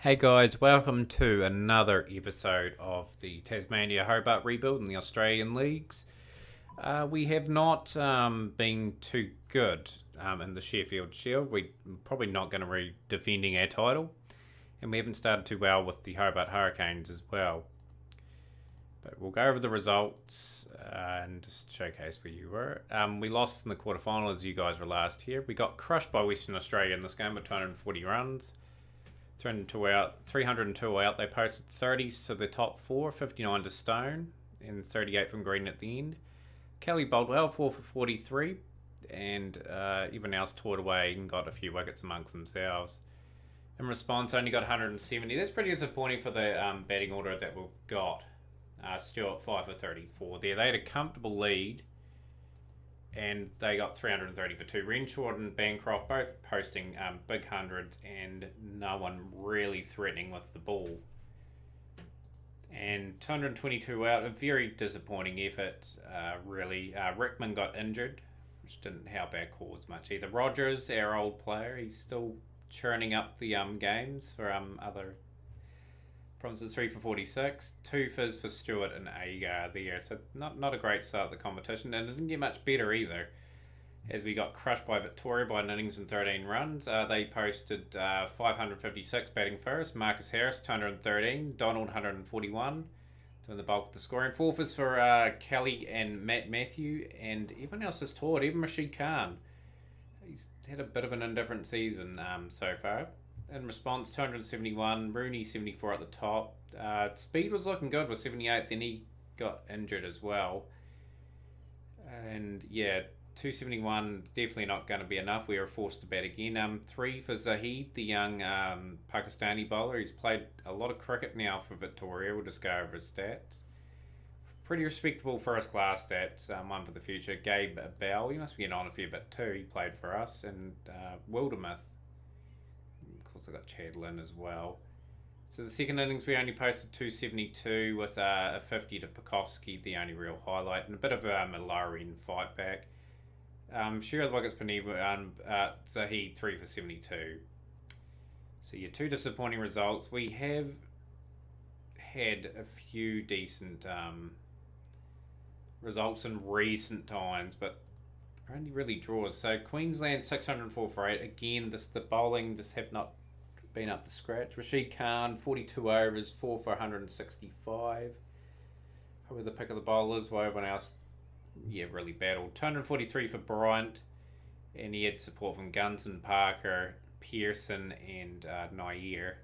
Hey guys, welcome to another episode of the Tasmania Hobart rebuild in the Australian leagues. We have not been too good in the Sheffield Shield. We're probably not going to be defending our title, and we haven't started too well with the Hobart Hurricanes as well. But we'll go over the results and just showcase where you were. We lost in the quarterfinal as you guys were last here. We got crushed by Western Australia in this game with 240 runs. 302 out. They posted 30s to the top four, 59 to Stone, and 38 from Green at the end. Kelly bowled well, 4 for 43, and everyone else toured away and got a few wickets amongst themselves. In response, only got 170. That's pretty disappointing for the batting order that we've got. Stewart 5 for 34 there. They had a comfortable lead, and they got 330 for 2. Renshaw and Bancroft both posting big hundreds, and no one really threatening with the ball. And 222 out, a very disappointing effort, really. Rickman got injured, which didn't help our cause much either. Rogers, our old player, he's still churning up the games for other provinces. 3 for 46, 2 fizz for Stewart and Agar there. So not a great start of the competition, and it didn't get much better either, as we got crushed by Victoria by an innings and 13 runs. They posted 556 batting first. Marcus Harris 213, Donald 141, doing the bulk of the scoring. 4 fizz for Kelly and Matt Matthew, and everyone else has toured. Even Rashid Khan, he's had a bit of an indifferent season so far. In response, 271, Rooney 74 at the top. Speed was looking good with 78, then he got injured as well. And yeah, 271 is definitely not going to be enough. We were forced to bat again. 3 for Zahid, the young Pakistani bowler. He's played a lot of cricket now for Victoria. We'll just go over his stats. Pretty respectable first class stats, one for the future. Gabe Bell, he must be getting on a fair bit too. He played for us. And Wildermuth. I got Chad Lynn as well. So the second innings we only posted 272 with a 50 to Pekovsky, the only real highlight, and a bit of a Malarian fight back. Share the wickets Paneva, Zahid 3 for 72. So yeah, 2 disappointing results. We have had a few decent results in recent times, but only really draws. So Queensland 604 for 8. Again, the bowling just have not been up to scratch. Rashid Khan 42 overs, 4 for 165. Probably the pick of the bowlers, while everyone else really battled. 243 for Bryant, and he had support from Gunson, Parker, Pearson, and Nair.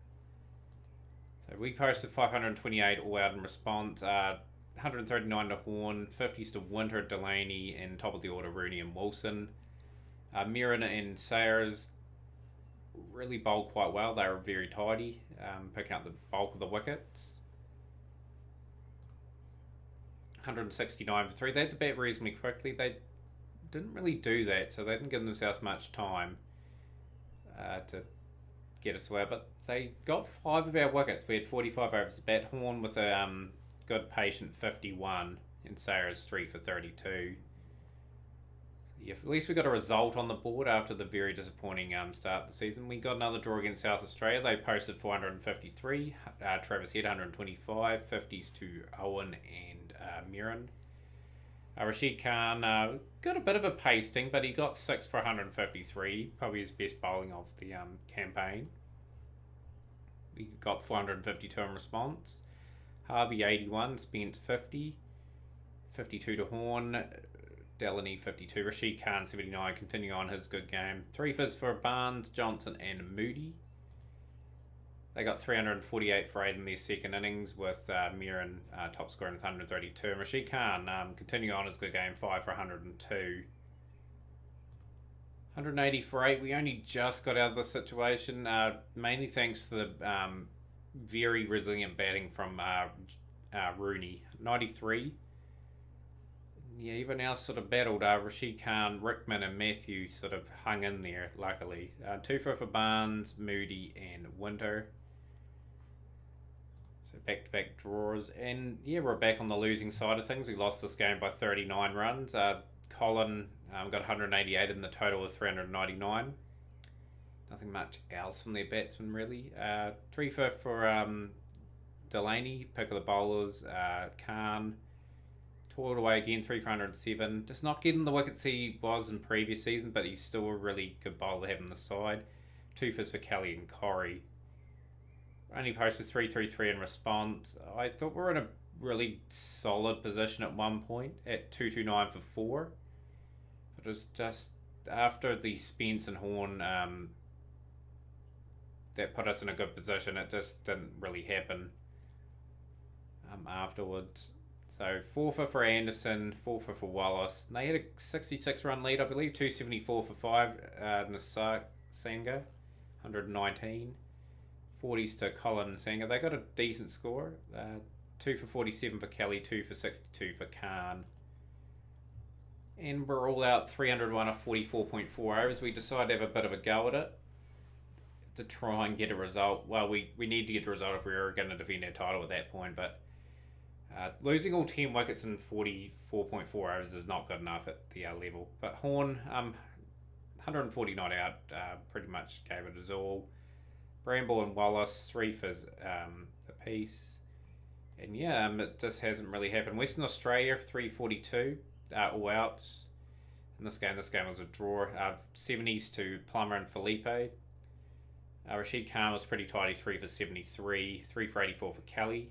So we posted 528 all out in response. 139 to Horn, 50s to Winter, Delaney, and top of the order Rooney and Wilson. Mirren and Sayers really bowled quite well. They were very tidy, picking up the bulk of the wickets. 169 for 3. They had to bat reasonably quickly. They didn't really do that, so they didn't give themselves much time to get us away. But they got 5 of our wickets. We had 45 overs to bat. Horn with a good patient 51, and Sayers 3 for 32. Yeah, at least we got a result on the board after the very disappointing start of the season. We got another draw against South Australia. They posted 453. Travis Head 125. 50s to Owen and Mirren. Rashid Khan got a bit of a pasting, but he got 6 for 153. Probably his best bowling of the campaign. We got 452 in response. Harvey 81. Spence 50. 52 to Horn. Delaney 52, Rashid Khan 79, continuing on his good game. 3 fizz for Barnes, Johnson, and Moody. They got 348 for 8 in their second innings, with Mirren top scoring with 132. And Rashid Khan continuing on his good game, 5 for 102. 180 for 8. We only just got out of the situation, mainly thanks to the very resilient batting from Rooney. 93. Yeah, everyone else sort of battled. Rashid Khan, Rickman, and Matthew sort of hung in there, luckily. 2 for Barnes, Moody, and Winter. So back-to-back draws. And yeah, we're back on the losing side of things. We lost this game by 39 runs. Colin got 188 in the total of 399. Nothing much else from their batsmen, really. 3 for Delaney, pick of the bowlers. Khan toiled away again, 3 for 107. Just not getting the wickets he was in previous season, but he's still a really good bowler to have on the side. 2 for Kelly and Corrie. Only posted 3-3-3 in response. I thought we were in a really solid position at one point at 229 for 4. It was just after the Spence and Horn that put us in a good position. It just didn't really happen afterwards. So 4 for Anderson, 4 for Wallace. And they had a 66 run lead, I believe, 274 for 5 in the Sangha, 119. 40s to Colin and Sanger. They got a decent score. 2 for 47 for Kelly, 2 for 62 for Khan. And we're all out 301 of 44.4 overs. We decided to have a bit of a go at it to try and get a result. Well, we need to get a result if we were going to defend our title at that point, but losing all 10 wickets in 44.4 overs is not good enough at the level. But Horn, 140 not out, pretty much gave it his all. Bramble and Wallace, 3 for apiece. And yeah, it just hasn't really happened. Western Australia, 342, all outs in this game. This game was a draw. 70s to Plummer and Felipe. Rashid Khan was pretty tidy, 3 for 73, 3 for 84 for Kelly.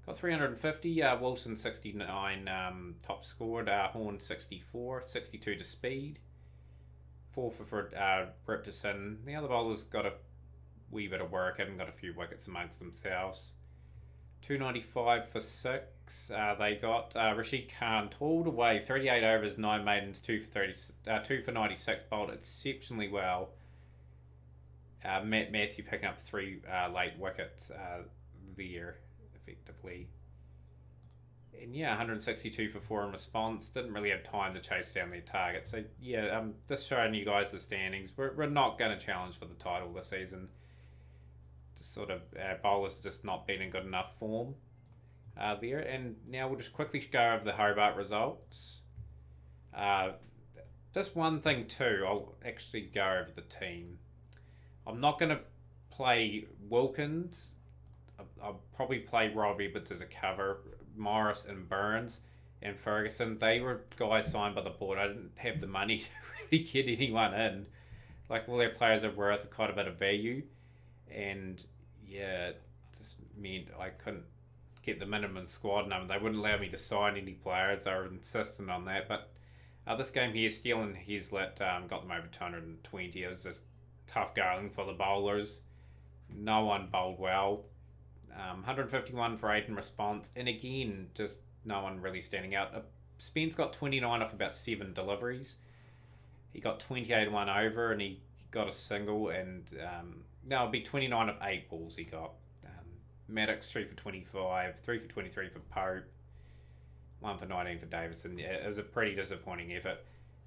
Got 350. Wilson 69 top scored. Horn 64, 62 to speed. 4 for Ripterson. The other bowlers got a wee bit of work and got a few wickets amongst themselves. 295 for 6. They got Rashid Khan toiled away 38 overs, 9 maidens, 2 for 96, bowled exceptionally well. Matthew picking up 3 late wickets there, effectively. And yeah, 162 for 4 in response. Didn't really have time to chase down their target. So yeah, just showing you guys the standings. We're not going to challenge for the title this season. Just sort of bowlers just not been in good enough form there. And now we'll just quickly go over the Hobart results. Just one thing too, I'll actually go over the team. I'm not going to play Wilkins. I'll probably play Robbie Bits as a cover. Morris and Burns and Ferguson, they were guys signed by the board. I didn't have the money to really get anyone in. Like, all their players are worth quite a bit of value. And yeah, it just meant I couldn't get the minimum squad number. They wouldn't allow me to sign any players. They were insistent on that. But this game here, Steele and Heslett got them over 220. It was just tough going for the bowlers. No one bowled well. 151 for 8 in response. And again, just no one really standing out. Spence got 29 off about 7 deliveries. He got 28 1 over and he got a single. And no, it'd be 29 of 8 balls he got. Maddox 3 for 25, 3 for 23 for Pope, 1 for 19 for Davison. Yeah, it was a pretty disappointing effort.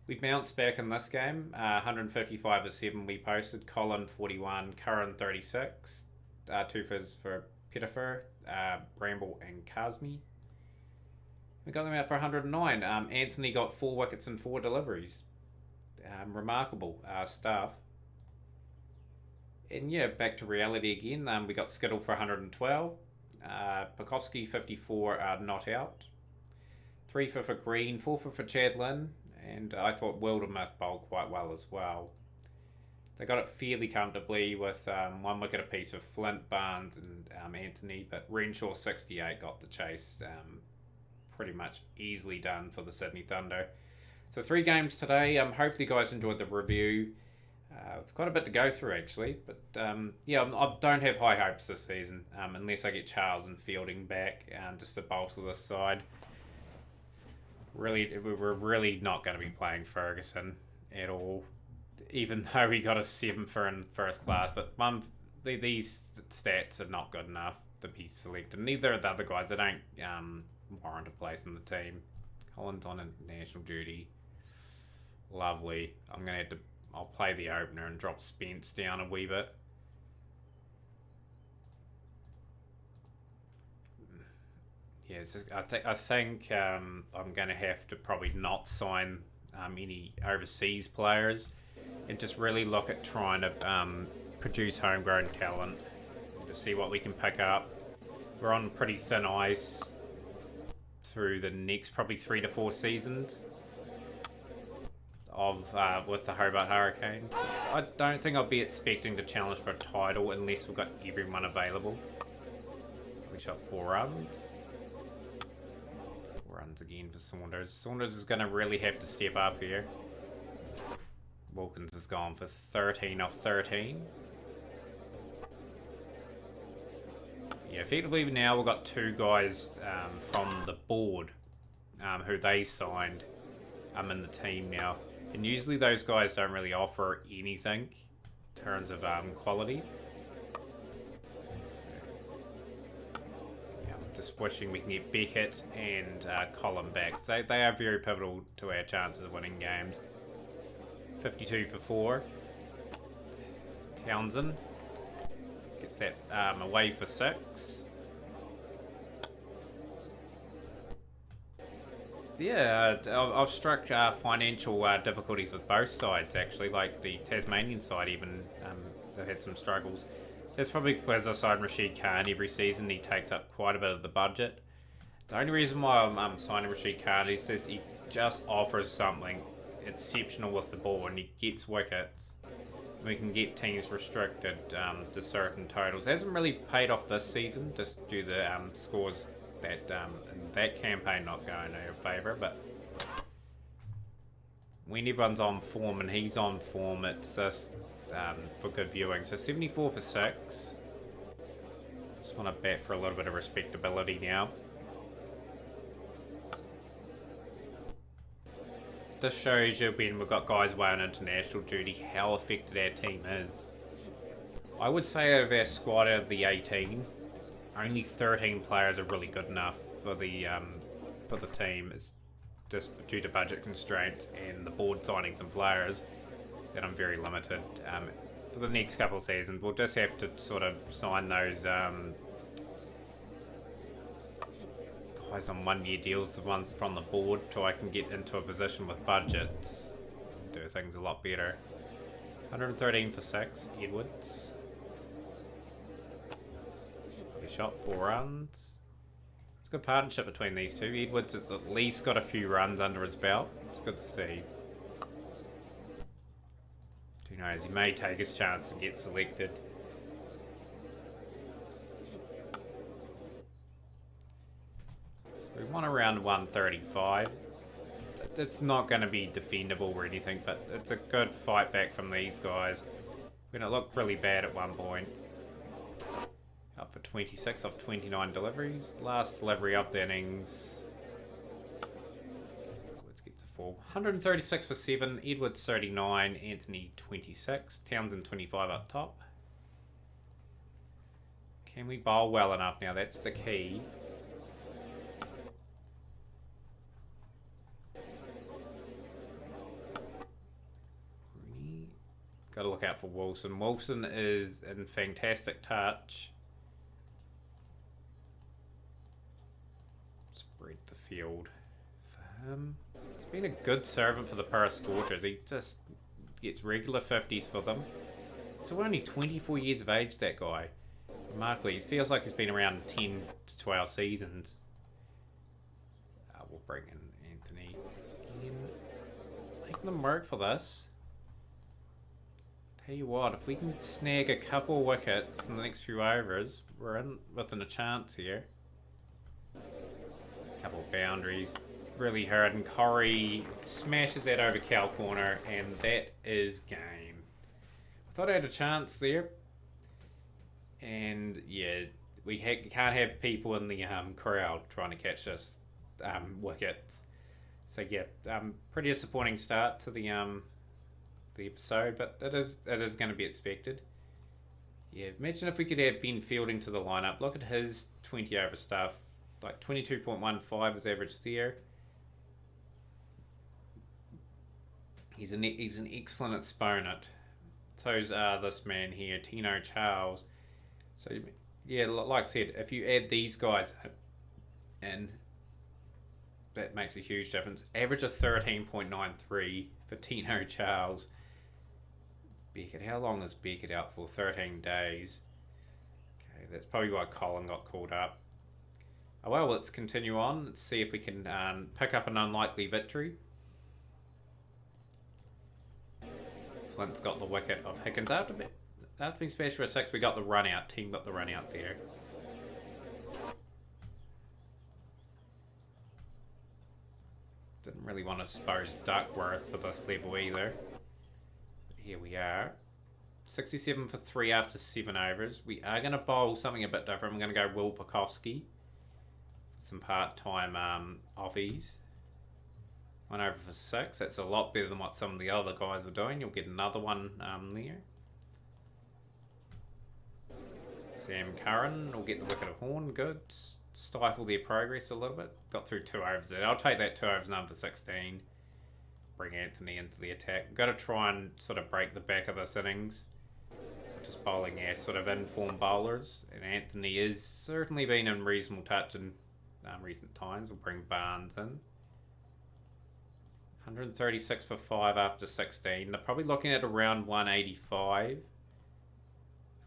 We bounced back in this game. 155 for 7 we posted. Colin 41, Curran 36, 2 for Pettifer, Bramble and Kazmi. We got them out for 109. Anthony got 4 wickets and 4 deliveries. Remarkable stuff. And yeah, back to reality again. We got Skittle for 112. Pekoski 54 not out. 3 for Green, 4 for Chadlin. And I thought Wildermuth bowled quite well as well. They got it fairly comfortably with 1 wicket apiece for Flint, Barnes and Anthony, but Renshaw 68 got the chase. Pretty much easily done for the Sydney Thunder. So 3 games today. Hopefully you guys enjoyed the review. It's quite a bit to go through actually, but yeah, I don't have high hopes this season unless I get Charles and Fielding back just to bolster this side. Really, we're really not going to be playing Ferguson at all, even though we got a 7 for in first class. But these stats are not good enough to be selected. Neither are the other guys. They don't warrant a place in the team. Colin's on international duty. Lovely. I'll play the opener and drop Spence down a wee bit. Yeah, it's just, I think I'm going to have to probably not sign any overseas players and just really look at trying to produce homegrown talent to see what we can pick up. We're on pretty thin ice through the next probably 3 to 4 seasons of with the Hobart Hurricanes. I don't think I'll be expecting to challenge for a title unless we've got everyone available. We shot 4 runs. 4 runs again for Saunders. Saunders is going to really have to step up here. Wilkins has gone for 13 off 13. Yeah, effectively now we've got 2 guys from the board who they signed in the team now. And usually those guys don't really offer anything in terms of quality. Yeah, I'm just wishing we can get Beckett and Colin back. So they are very pivotal to our chances of winning games. 52 for 4. Townsend gets that away for 6. Yeah, I've struck financial difficulties with both sides actually. Like the Tasmanian side, even they've had some struggles. That's probably because I signed Rashid Khan every season. He takes up quite a bit of the budget. The only reason why I'm signing Rashid Khan is that he just offers something exceptional with the ball, and he gets wickets. We can get teams restricted to certain totals. It hasn't really paid off this season, just due to the scores that in that campaign not going in our favour. But when everyone's on form and he's on form, it's just for good viewing. So 74 for 6. Just want to bat for a little bit of respectability now. This shows you when we've got guys away on international duty how affected our team is. I would say out of our squad, out of the 18, only 13 players are really good enough for the team. It's just due to budget constraints and the board signing some players that I'm very limited. For the next couple of seasons, we'll just have to sort of sign those guys on 1-year deals, the ones from the board, so I can get into a position with budgets and do things a lot better. 113 for 6, Edwards. He shot 4 runs. It's a good partnership between these two. Edwards has at least got a few runs under his belt. It's good to see. Who knows, he may take his chance to get selected. So we want around 135. It's not going to be defendable or anything, but it's a good fight back from these guys. When it looked really bad at one point. Up for 26 off 29 deliveries. Last delivery of the innings. Edwards gets a 4. 136 for 7. Edwards 39. Anthony 26. Townsend 25 up top. Can we bowl well enough now? That's the key. Got to look out for Wilson. Wilson is in fantastic touch. Spread the field for him. He's been a good servant for the Paris Scorchers. He just gets regular 50s for them. So we're only 24 years of age, that guy. Remarkably, it feels like he's been around 10 to 12 seasons. We'll bring in Anthony again. Making them work for this. Tell you what, if we can snag a couple wickets in the next few overs, we're in within a chance here. Couple of boundaries, really hurt, and Corey smashes that over cow corner, and that is game. I thought I had a chance there, and yeah, we can't have people in the crowd trying to catch us wickets. So yeah, pretty disappointing start to the episode, but it is going to be expected. Yeah, imagine if we could have Ben Fielding to the lineup. Look at his 20 over stuff, like 22.15 is average there. He's an excellent exponent. So's this man here, Tino Charles. So yeah, like I said, if you add these guys in, that makes a huge difference. Average of 13.93 for Tino Charles. Beckett. How long is Beckett out for? 13 days. Okay, that's probably why Colin got called up. Oh well, let's continue on. Let's see if we can pick up an unlikely victory. Flint's got the wicket of Higgins. After being smashed for 6, we got the run out. Team got the run out there. Didn't really want to expose Duckworth to this level either. But here we are. 67 for 3 after 7 overs. We are going to bowl something a bit different. I'm going to go Will Pekowski. Some part-time offies. 1 over for 6. That's a lot better than what some of the other guys were doing. You'll get another one there. Sam Curran will get the wicket of Horn. Good. Stifle their progress a little bit. Got through 2 overs there. I'll take that 2 overs none for 16. Bring Anthony into the attack. Got to try and sort of break the back of this innings. Just bowling our sort of informed bowlers. And Anthony has certainly been in reasonable touch in recent times. We'll bring Barnes in. 136 for 5 after 16. They're probably looking at around 185. If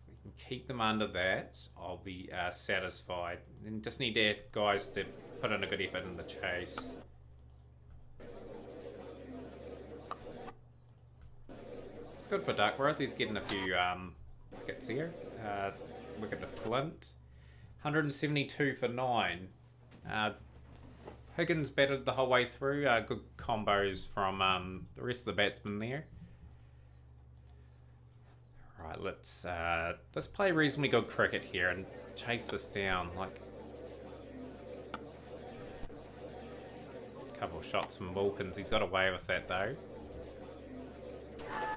we can keep them under that, I'll be satisfied. And just need our guys to put in a good effort in the chase. It's good for Duckworth. He's getting a few wickets here. Wicket to Flint. 172 for 9. Higgins batted the whole way through. Good combos from the rest of the batsmen there. Right, let's play reasonably good cricket here and chase this down. Like a couple of shots from Wilkins. He's got away with that though.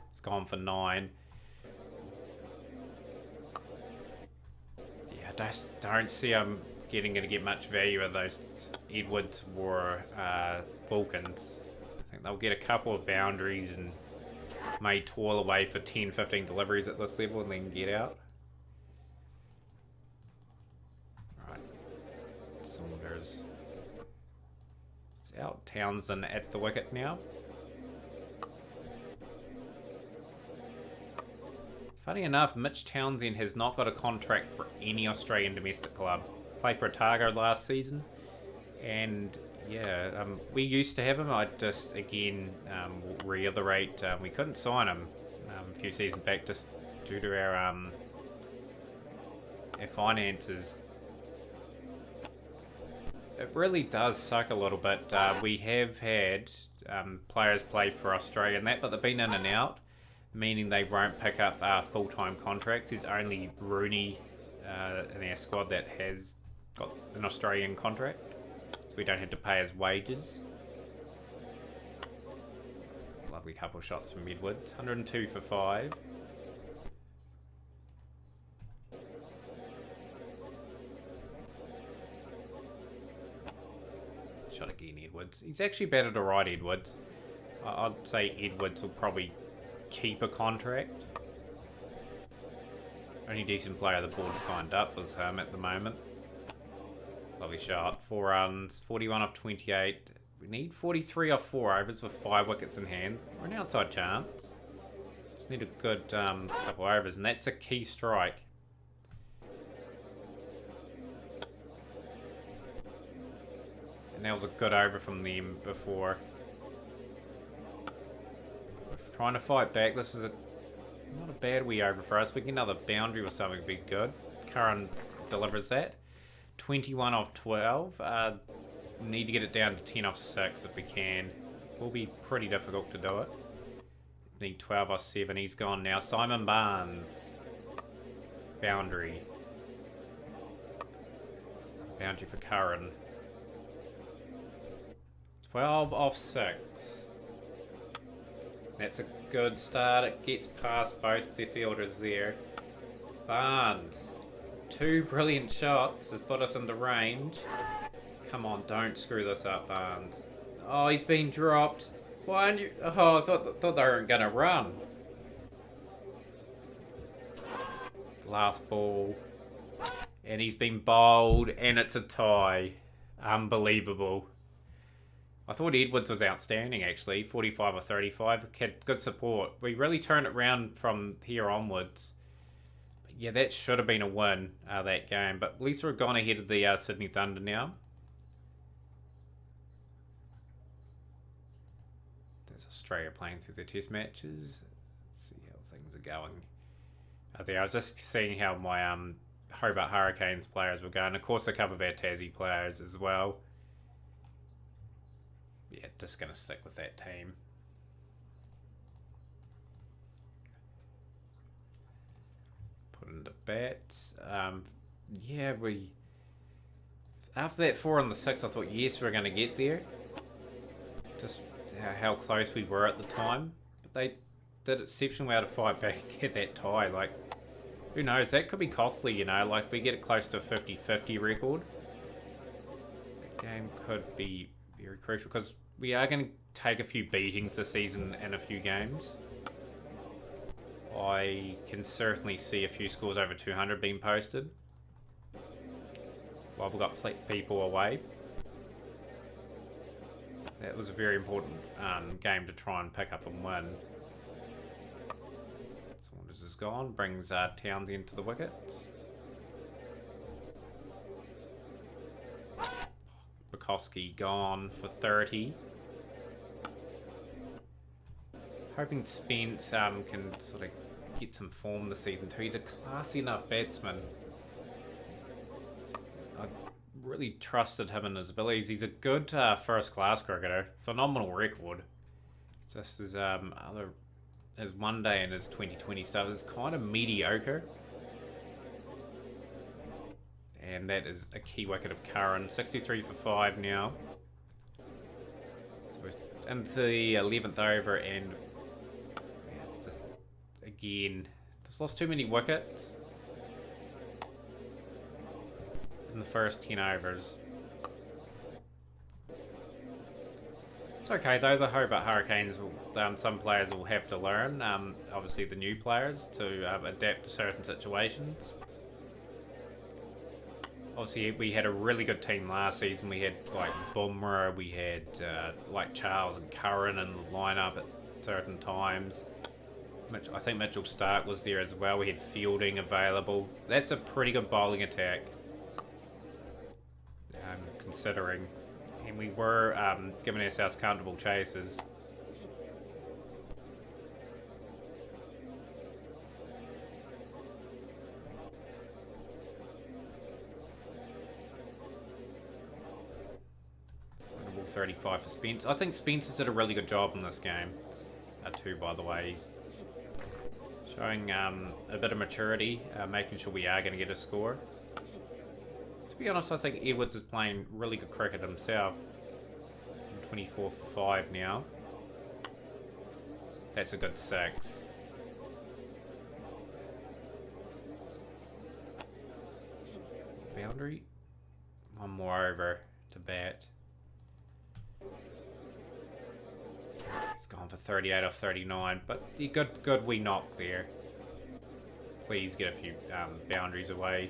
It's gone for 9. Yeah, I just don't see him going to get much value of those Edwards or Wilkins. I think they'll get a couple of boundaries and may toil away for 10-15 deliveries at this level and then get out. Right. Saunders. It's out. Townsend at the wicket now. Funny enough, Mitch Townsend has not got a contract for any Australian domestic club. Played for Otago last season, and yeah, we used to have him. I just again reiterate, we couldn't sign him a few seasons back just due to our finances. It really does suck a little bit. We have had players play for Australia and that, but they've been in and out, meaning they won't pick up full-time contracts. There's only Rooney in our squad that has got an Australian contract, so we don't have to pay his wages. Lovely couple of shots from Edwards. 102 for 5. Shot again, Edwards. He's actually batted alright, Edwards. I'd say Edwards will probably keep a contract. Only decent player the board signed up was him at the moment. Lovely shot. 4 runs, 41 off 28. We need 43 off 4 overs with 5 wickets in hand. We're an outside chance. Just need a good couple overs, and that's a key strike. And that was a good over from them before. We're trying to fight back. This is not a bad wee over for us. We get another boundary or something would be good. Curran delivers that. 21 off 12. Need to get it down to 10 off 6 if we can. Will be pretty difficult to do it. Need 12 off 7. He's gone now. Simon Barnes. Boundary. Boundary for Curran. 12 off 6. That's a good start. It gets past both the fielders there. Barnes. 2 brilliant shots has put us into range. Come on, don't screw this up, Barnes. Oh, he's been dropped. Why aren't you... Oh, I thought they weren't going to run. Last ball. And he's been bowled, and it's a tie. Unbelievable. I thought Edwards was outstanding, actually. 45 or 35. Had good support. We really turned it around from here onwards. But yeah, that should have been a win, that game. But at least we're gone ahead of the Sydney Thunder now. There's Australia playing through the test matches. Let's see how things are going. There, I was just seeing how my Hobart Hurricanes players were going. Of course, a couple of our Tassie players as well. Yeah, just going to stick with that team. Put into bats. Yeah, after that 4 on the 6, I thought, yes, we're going to get there. Just how close we were at the time. But they did exceptionally well to fight back and get that tie. Like, who knows? That could be costly, you know. Like, if we get it close to a 50-50 record, that game could be very crucial because we are going to take a few beatings this season in a few games. I can certainly see a few scores over 200 being posted while we've got people away. That was a very important game to try and pick up and win. Saunders is gone, brings Townsend to the wickets. Bukowski gone for 30. Hoping Spence can sort of get some form this season too. He's a classy enough batsman. I really trusted him in his abilities. He's a good first class cricketer. Phenomenal record. Just his his one day and his 2020 stuff is kind of mediocre. And that is a key wicket of Curran. 63 for 5 now. So we're into the 11th over and it's just, again, just lost too many wickets in the first 10 overs. It's okay though, the Hobart Hurricanes, some players will have to learn, obviously the new players, to adapt to certain situations. Obviously, we had a really good team last season. We had like Bumrah, we had like Charles and Curran in the lineup at certain times. I think Mitchell Stark was there as well. We had Fielding available. That's a pretty good bowling attack, considering. And we were giving ourselves comfortable chases. Winnable 35 for Spence. I think Spencer's did a really good job in this game, too, by the way. He's showing a bit of maturity, making sure we are going to get a score. To be honest, I think Edwards is playing really good cricket himself. 24 for 5 now. That's a good 6. Boundary. One more over to bat. He's gone for 38 off 39, but good wee knock there. Please get a few boundaries away.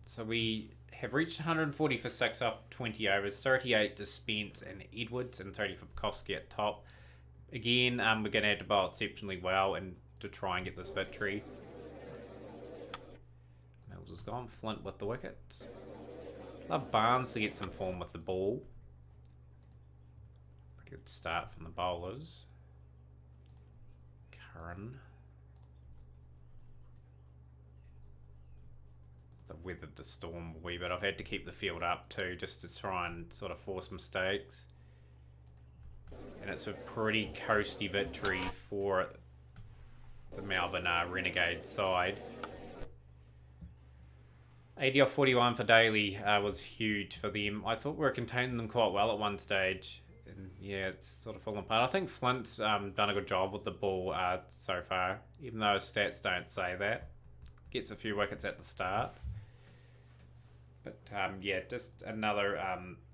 So we have reached 140 for 6 off 20 overs, 38 to Spence and Edwards, and 30 for Bukowski at top. Again, we're going to have to bowl exceptionally well and to try and get this victory. Mills is gone. Flint with the wickets. Love Barnes to get some form with the ball. Pretty good start from the bowlers. Curran. I've weathered the storm a wee bit. I've had to keep the field up too, just to try and sort of force mistakes. And it's a pretty coasty victory for the Melbourne Renegade side. 80 off 41 for Daly was huge for them. I thought we were containing them quite well at one stage. And yeah, it's sort of fallen apart. I think Flint's done a good job with the ball so far, even though his stats don't say that. Gets a few wickets at the start. But yeah, just another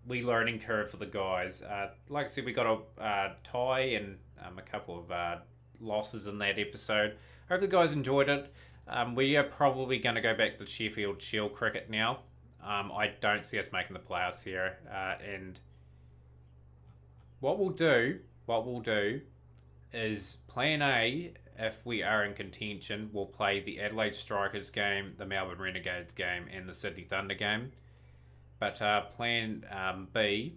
wee learning curve for the guys. Like I said, we got a tie and a couple of losses in that episode. Hope the guys enjoyed it. We are probably going to go back to Sheffield Shield cricket now. I don't see us making the playoffs here. And what we'll do is plan A. If we are in contention, we'll play the Adelaide Strikers game, the Melbourne Renegades game, and the Sydney Thunder game. But plan B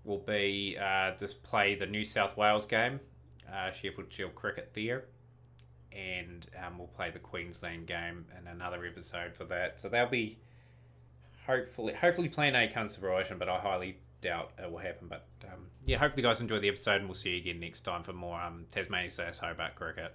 will be just play the New South Wales game, Sheffield Shield Cricket there, and we'll play the Queensland game in another episode for that. So that'll be hopefully plan A comes to fruition, but I highly doubt it will happen. But yeah, hopefully you guys enjoy the episode, and we'll see you again next time for more Tasmania vs Hobart cricket.